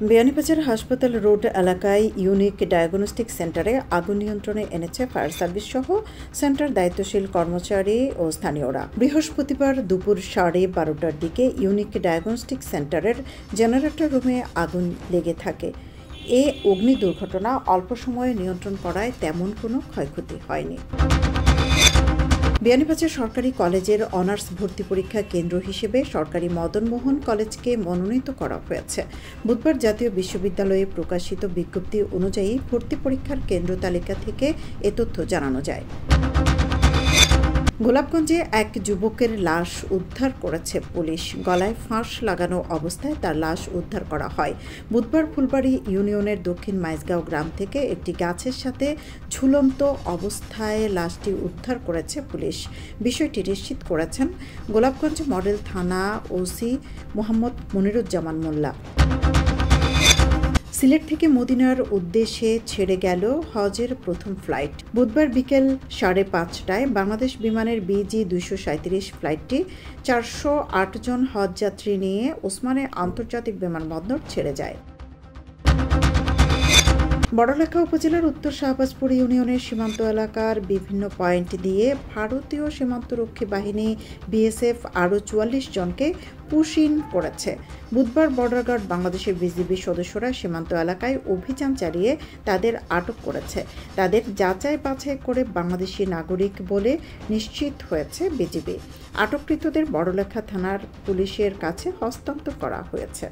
বিয়ানীবাজার হাসপাতাল রোড এলাকায় unique diagnostic সেন্টারে আগুন নিয়ন্ত্রণে এনেছে ফায়ার সার্ভিস সহ সেন্টার দায়িত্বশীল কর্মচারী ও স্থানীয়রা। বৃহস্পতিবার দুপুর 12:30টার দিকে ইউনিক ডায়াগনস্টিক সেন্টারের জেনারেটর রুমে আগুন লেগে থাকে। এ অগ্নি দুর্ঘটনা অল্প সময়ে নিয়ন্ত্রণ করায় তেমন কোনো ক্ষয়ক্ষতি হয়নি। বিয়ানীবাজার সরকারি কলেজের অনার্স ভর্তি পরীক্ষা কেন্দ্র হিসেবে সরকারি মদন মোহন কলেজকে মনোনীত করা হয়েছে। বুধবার জাতীয় বিশ্ববিদ্যালয়ে প্রকাশিত বিজ্ঞপ্তি অনুযায়ী ভর্তি পরীক্ষার কেন্দ্র তালিকা থেকে এ তথ্য জানানো যায়। গোলাপগঞ্জে এক যুবকের লাশ উদ্ধার করেছে পুলিশ। গলায় ফাঁস লাগানো অবস্থায় তার লাশ উদ্ধার করা হয়। বুধবার ফুলবাড়ি ইউনিয়নের দক্ষিণ মাইজগাঁও গ্রাম থেকে একটি গাছের সাথে ঝুলন্ত অবস্থায় লাশটি উদ্ধার করেছে পুলিশ। বিষয়টি নিশ্চিত করেছেন গোলাপগঞ্জ মডেল থানা ওসি মোহাম্মদ মনিরুজ্জামান মোল্লা। সিলেট থেকে মদিনার উদ্দেশ্যে ছেড়ে গেল হজের প্রথম ফ্লাইট। বুধবার বিকেল 5:30টায় বাংলাদেশ বিমানের BG-237 ফ্লাইটটি 408 জন হজ যাত্রী নিয়ে ওসমানী আন্তর্জাতিক বিমানবন্দর ছেড়ে যায়। বড়লেখা উপজেলার উত্তর শাহবাজপুর ইউনিয়নের সীমান্ত এলাকার বিভিন্ন পয়েন্ট দিয়ে ভারতীয় সীমান্তরক্ষী বাহিনী BSF আরও 44 জনকে পুশ ইন করেছে। বুধবার বর্ডার গার্ড বাংলাদেশের বিজিবি সদস্যরা সীমান্ত এলাকায় অভিযান চালিয়ে তাদের আটক করেছে। তাদের যাচাই বাছাই করে বাংলাদেশি নাগরিক বলে নিশ্চিত হয়েছে বিজিবি। আটককৃতদের বড়লেখা থানার পুলিশের কাছে হস্তান্তর করা হয়েছে।